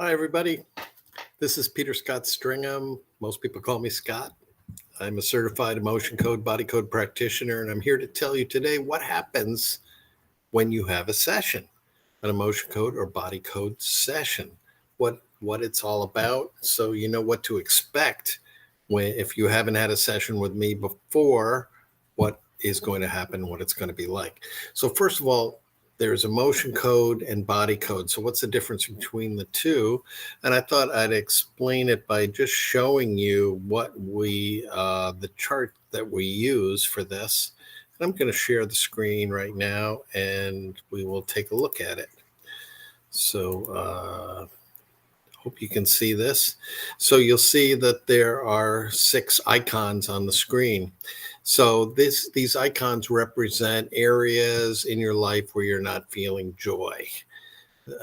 Hi, everybody. This is Peter Scott Stringham. Most people call me Scott. I'm a certified emotion code, body code practitioner, and I'm here to tell you today what happens when you have a session, an emotion code or body code session, what it's all about, so you know what to expect when if you haven't had a session with me before, what is going to happen, what it's going to be like. So first of all, there's emotion code and body code. So what's the difference between the two? And I thought I'd explain it by just showing you the chart that we use for this. I'm going to share the screen right now and we will take a look at it. So hope you can see this. So you'll see that there are 6 icons on the screen. So these icons represent areas in your life where you're not feeling joy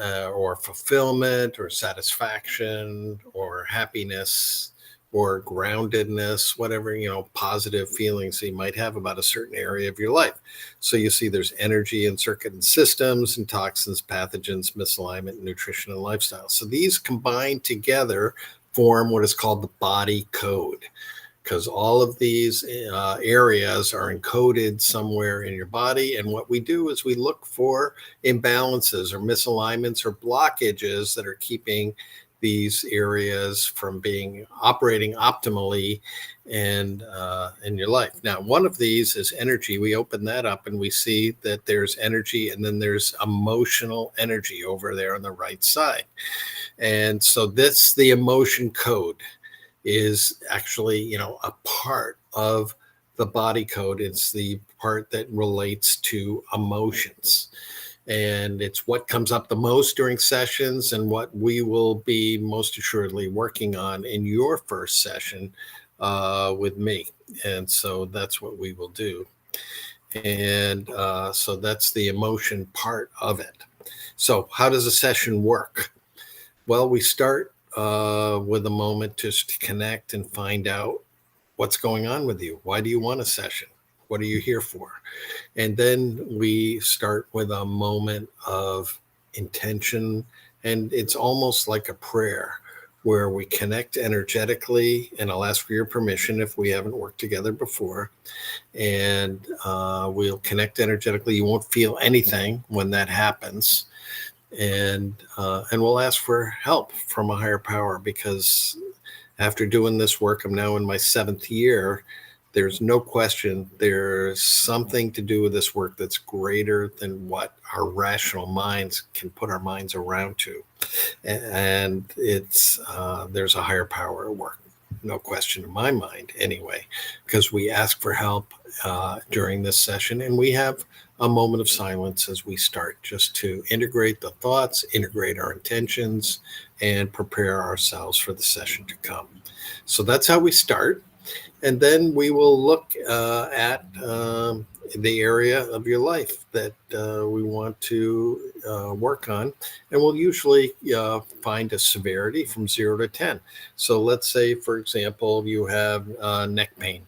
or fulfillment or satisfaction or happiness or groundedness, whatever, positive feelings you might have about a certain area of your life. So you see there's energy and circuit and systems and toxins, pathogens, misalignment, nutrition, and lifestyle. So these combined together form what is called the body code, because all of these areas are encoded somewhere in your body. And what we do is we look for imbalances or misalignments or blockages that are keeping these areas from being operating optimally and in your life. Now, one of these is energy. We open that up and we see that there's energy, and then there's emotional energy over there on the right side. And so this, the emotion code, is actually, a part of the body code. It's the part that relates to emotions. And it's what comes up the most during sessions and what we will be most assuredly working on in your first session with me. And so that's what we will do. And so that's the emotion part of it. So how does a session work? Well, we start with a moment just to connect and find out what's going on with you. Why do you want a session? What are you here for? And then we start with a moment of intention. And it's almost like a prayer where we connect energetically. And I'll ask for your permission if we haven't worked together before. And we'll connect energetically. You won't feel anything when that happens. And we'll ask for help from a higher power, because after doing this work, I'm now in my 7th year. There's no question there's something to do with this work that's greater than what our rational minds can put our minds around to. And it's there's a higher power at work. No question in my mind, anyway, because we ask for help during this session, and we have a moment of silence as we start, just to integrate the thoughts, integrate our intentions, and prepare ourselves for the session to come. So that's how we start. And then we will look at the area of your life that we want to work on. And we'll usually find a severity from 0 to 10. So let's say, for example, you have neck pain.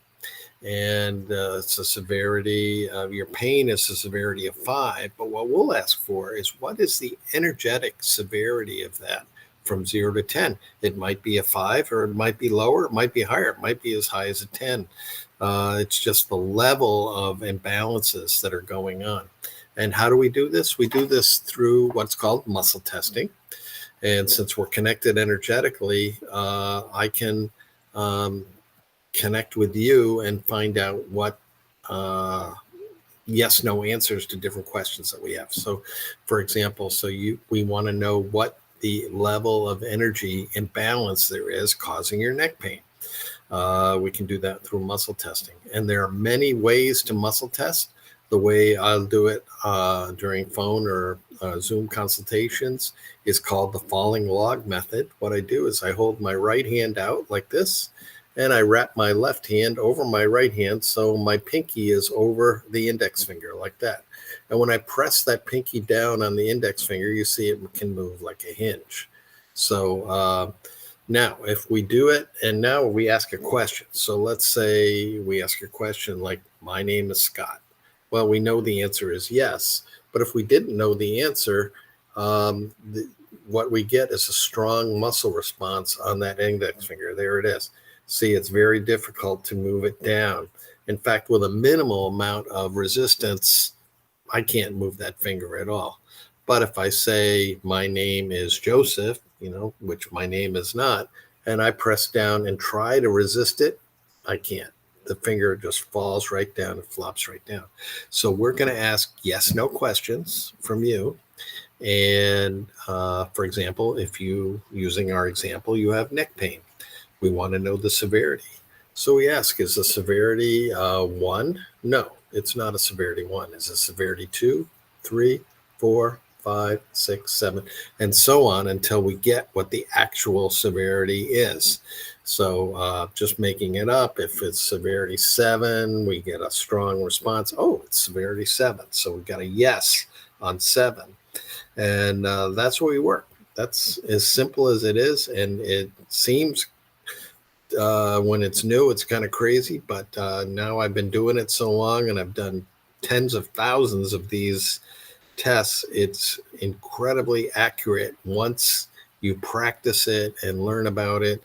And it's a severity of your pain is a severity of 5. But what we'll ask for is, what is the energetic severity of that from 0 to 10? It might be a 5, or it might be lower, it might be higher, it might be as high as a 10. It's just the level of imbalances that are going on. And how do we do this? We do this through what's called muscle testing. And since we're connected energetically, I can connect with you and find out what yes, no answers to different questions that we have. So, for example, we want to know what the level of energy imbalance there is causing your neck pain. We can do that through muscle testing. And there are many ways to muscle test. The way I'll do it during phone or Zoom consultations is called the falling log method. What I do is I hold my right hand out like this, and I wrap my left hand over my right hand, so my pinky is over the index finger like that. And when I press that pinky down on the index finger, you see it can move like a hinge. So now, if we do it, and now we ask a question. So let's say we ask a question like, my name is Scott. Well, we know the answer is yes. But if we didn't know the answer, what we get is a strong muscle response on that index finger. There it is. See, it's very difficult to move it down. In fact, with a minimal amount of resistance, I can't move that finger at all. But if I say my name is Joseph, which my name is not, and I press down and try to resist it, I can't. The finger just falls right down and flops right down. So we're going to ask yes, no questions from you. And for example, if you, using our example, you have neck pain, we want to know the severity. So we ask, is the severity 1? No, it's not a severity 1. Is it severity 2, 3, 4, 5, 6, 7, and so on until we get what the actual severity is. So just making it up, if it's severity 7, we get a strong response. Oh, it's severity 7. So we got a yes on 7. And that's where we work. That's as simple as it is. And it seems when it's new, it's kind of crazy. But now I've been doing it so long and I've done tens of thousands of these tests. It's incredibly accurate once you practice it and learn about it.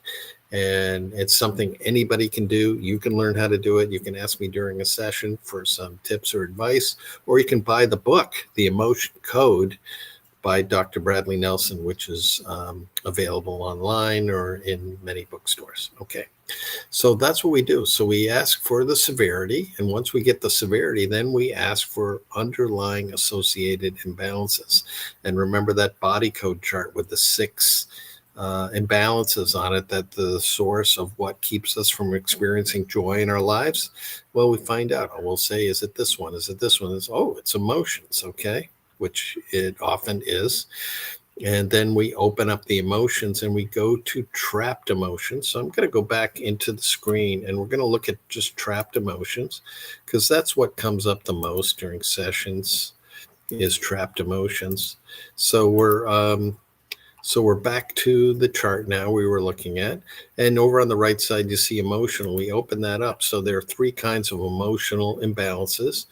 And it's something anybody can do. You can learn how to do it. You can ask me during a session for some tips or advice, or you can buy the book, The Emotion Code, by Dr. Bradley Nelson, which is available online or in many bookstores. Okay, so that's what we do. So we ask for the severity, and once we get the severity, then we ask for underlying associated imbalances. And remember that body code chart with the 6 imbalances on it, that the source of what keeps us from experiencing joy in our lives? Well, we find out. We'll say, is it this one? Is it this one? It's emotions, okay? Which it often is. And then we open up the emotions and we go to trapped emotions. So I'm going to go back into the screen and we're going to look at just trapped emotions, because that's what comes up the most during sessions, is trapped emotions. So we're back to the chart now we were looking at. And over on the right side, you see emotional. We open that up. So there are 3 kinds of emotional imbalances.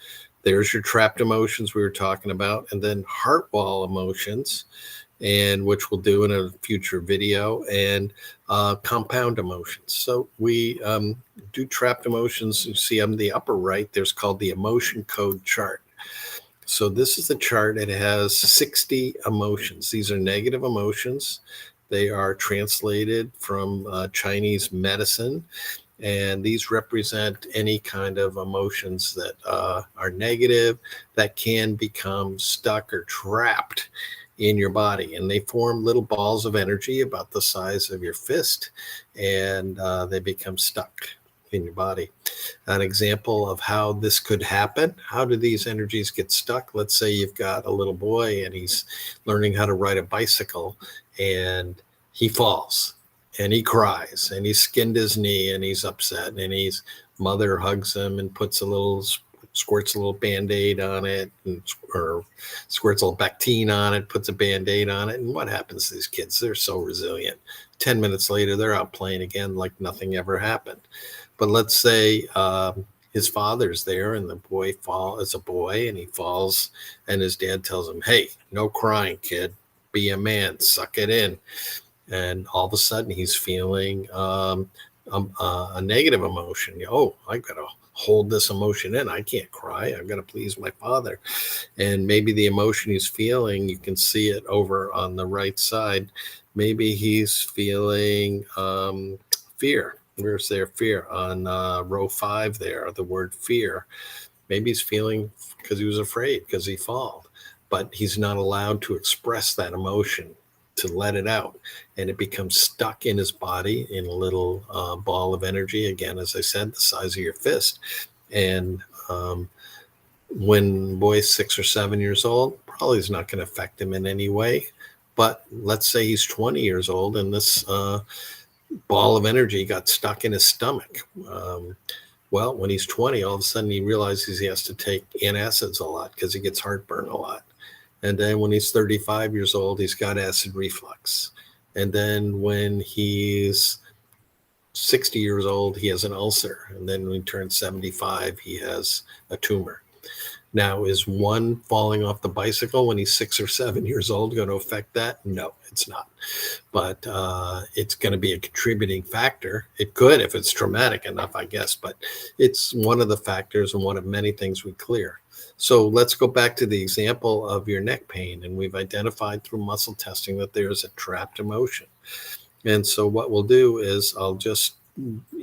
There's your trapped emotions we were talking about, and then heart wall emotions, and which we'll do in a future video, and compound emotions. So we do trapped emotions. You see on the upper right, there's called the emotion code chart. So this is the chart. It has 60 emotions. These are negative emotions. They are translated from Chinese medicine. And these represent any kind of emotions that are negative, that can become stuck or trapped in your body. And they form little balls of energy about the size of your fist, and they become stuck in your body. An example of how this could happen: how do these energies get stuck? Let's say you've got a little boy and he's learning how to ride a bicycle, and he falls. And he cries, and he skinned his knee, and he's upset, and his mother hugs him and squirts a little Band-Aid on it, or squirts a little Bactine on it, puts a Band-Aid on it. And what happens to these kids? They're so resilient. 10 minutes later, they're out playing again like nothing ever happened. But let's say his father's there, and the boy is a boy, and he falls, and his dad tells him, "Hey, no crying, kid. Be a man. Suck it in." And all of a sudden, he's feeling a negative emotion. Oh, I've got to hold this emotion in. I can't cry. I've got to please my father. And maybe the emotion he's feeling, you can see it over on the right side. Maybe he's feeling fear. Where's their fear? On row 5 there, the word fear. Maybe he's feeling because he was afraid, because he fell. But he's not allowed to express that emotion, to let it out, and it becomes stuck in his body in a little ball of energy, again, as I said, the size of your fist. And when boy's 6 or 7 years old, probably is not going to affect him in any way. But let's say he's 20 years old and this ball of energy got stuck in his stomach. Well, when he's 20, all of a sudden he realizes he has to take antacids a lot because he gets heartburn a lot. And then when he's 35 years old, he's got acid reflux. And then when he's 60 years old, he has an ulcer. And then when he turns 75, he has a tumor. Now, is one falling off the bicycle when he's 6 or 7 years old going to affect that? No, it's not. But it's going to be a contributing factor. It could if it's traumatic enough, I guess, but it's one of the factors and one of many things we clear. So let's go back to the example of your neck pain. And we've identified through muscle testing that there's a trapped emotion. And so what we'll do is I'll just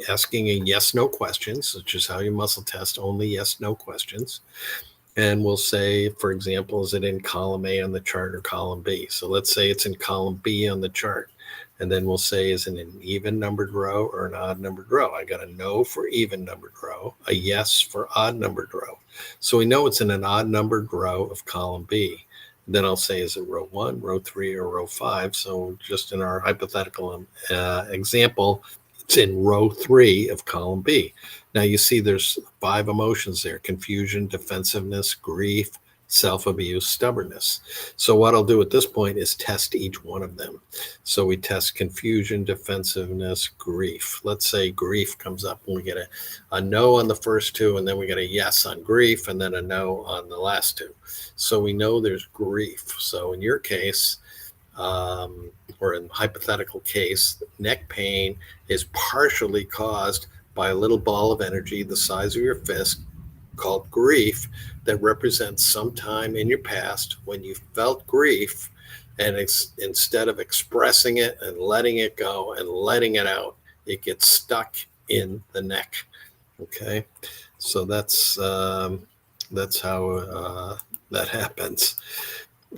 asking a yes, no questions, which is how you muscle test, only yes, no questions. And we'll say, for example, is it in column A on the chart or column B? So let's say it's in column B on the chart. And then we'll say, is it an even numbered row or an odd numbered row? I got a no for even numbered row, a yes for odd numbered row. So we know it's in an odd numbered row of column B. Then I'll say, is it row 1, row 3, or row 5? So just in our hypothetical example, it's in row 3 of column B. Now you see there's 5 emotions there: confusion, defensiveness, grief, self-abuse, stubbornness. So what I'll do at this point is test each one of them. So we test confusion, defensiveness, grief. Let's say grief comes up and we get a no on the first 2, and then we get a yes on grief, and then a no on the last 2. So we know there's grief. So in your case, or in hypothetical case, neck pain is partially caused by a little ball of energy the size of your fist called grief that represents some time in your past when you felt grief, and instead of expressing it and letting it go and letting it out, it gets stuck in the neck. Okay, so that's how that happens.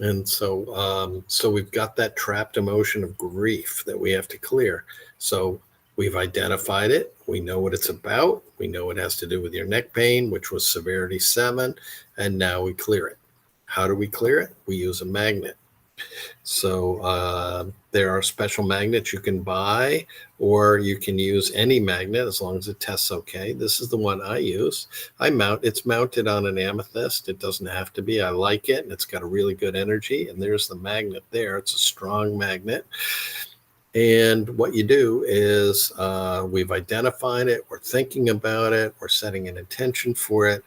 And so we've got that trapped emotion of grief that we have to clear. So we've identified it. We know what it's about. We know it has to do with your neck pain, which was severity 7. And now we clear it. How do we clear it? We use a magnet. So there are special magnets you can buy, or you can use any magnet as long as it tests okay. This is the one I use. It's mounted on an amethyst. It doesn't have to be. I like it, and it's got a really good energy. And there's the magnet there. It's a strong magnet. And what you do is we've identified it, we're thinking about it, we're setting an intention for it.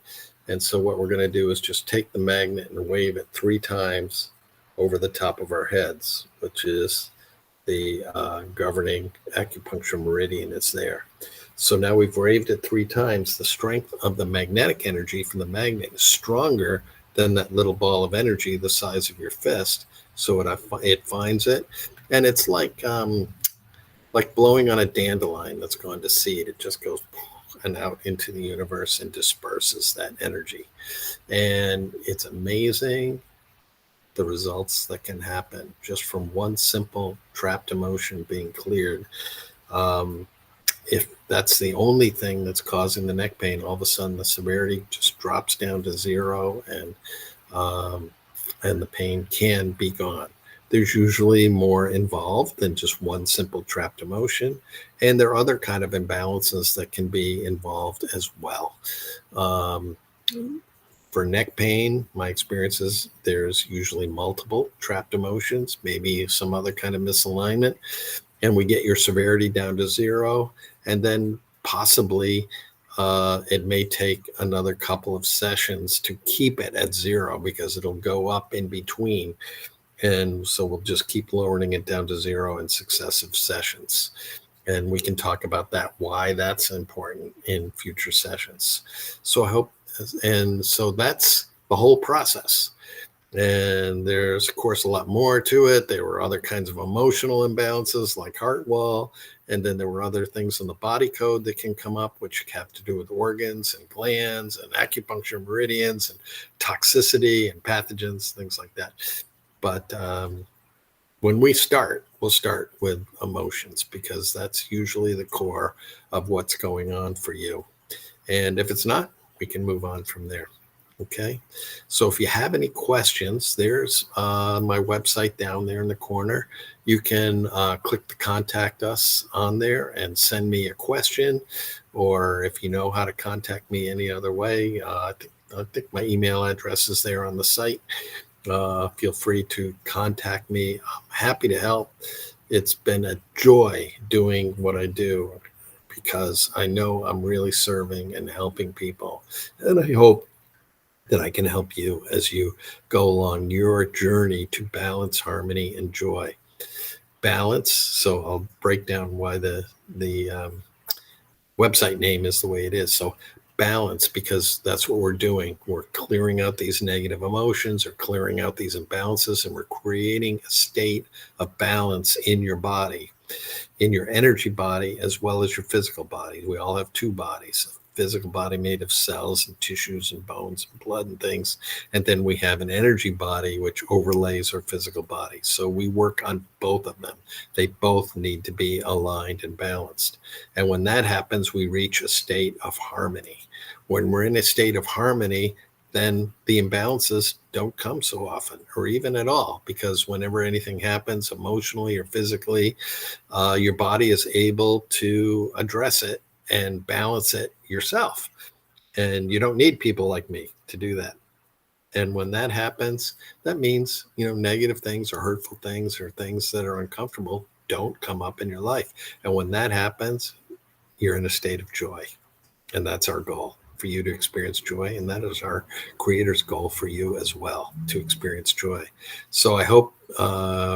And so what we're going to do is just take the magnet and wave it 3 times over the top of our heads, which is the governing acupuncture meridian is there. So now we've waved it 3 times. The strength of the magnetic energy from the magnet is stronger than that little ball of energy the size of your fist. So it finds it, and it's like blowing on a dandelion that's gone to seed. It just goes and out into the universe and disperses that energy. And it's amazing the results that can happen just from one simple trapped emotion being cleared. If that's the only thing that's causing the neck pain, all of a sudden the severity just drops down to 0, and the pain can be gone. There's usually more involved than just one simple trapped emotion, and there are other kind of imbalances that can be involved as well. For neck pain, my experience is there's usually multiple trapped emotions, maybe some other kind of misalignment, and we get your severity down to 0, and then possibly it may take another couple of sessions to keep it at 0 because it'll go up in between. And so we'll just keep lowering it down to 0 in successive sessions. And we can talk about that, why that's important in future sessions. So I hope, and so that's the whole process. And there's, of course, a lot more to it. There were other kinds of emotional imbalances like heart wall. And then there were other things in the body code that can come up, which have to do with organs and glands and acupuncture meridians and toxicity and pathogens, things like that. But when we'll start with emotions, because that's usually the core of what's going on for you. And if it's not, we can move on from there. Okay. So if you have any questions, there's my website down there in the corner. You can click the contact us on there and send me a question. Or if you know how to contact me any other way, I think my email address is there on the site. Feel free to contact me. I'm happy to help. It's been a joy doing what I do because I know I'm really serving and helping people. And I hope that I can help you as you go along your journey to balance, harmony, and joy. Balance. So I'll break down why the website name is the way it is. So balance, because that's what we're doing. We're clearing out these negative emotions or clearing out these imbalances, and we're creating a state of balance in your body, in your energy body, as well as your physical body. We all have two bodies: a physical body made of cells and tissues and bones and blood and things. And then we have an energy body, which overlays our physical body. So we work on both of them. They both need to be aligned and balanced. And when that happens, we reach a state of harmony. When we're in a state of harmony, then the imbalances don't come so often or even at all, because whenever anything happens emotionally or physically, your body is able to address it and balance it yourself. And you don't need people like me to do that. And when that happens, that means, negative things or hurtful things or things that are uncomfortable don't come up in your life. And when that happens, you're in a state of joy. And that's our goal, for you to experience joy. And that is our Creator's goal for you as well, to experience joy. So I hope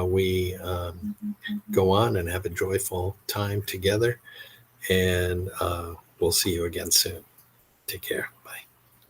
we go on and have a joyful time together. And we'll see you again soon. Take care. Bye.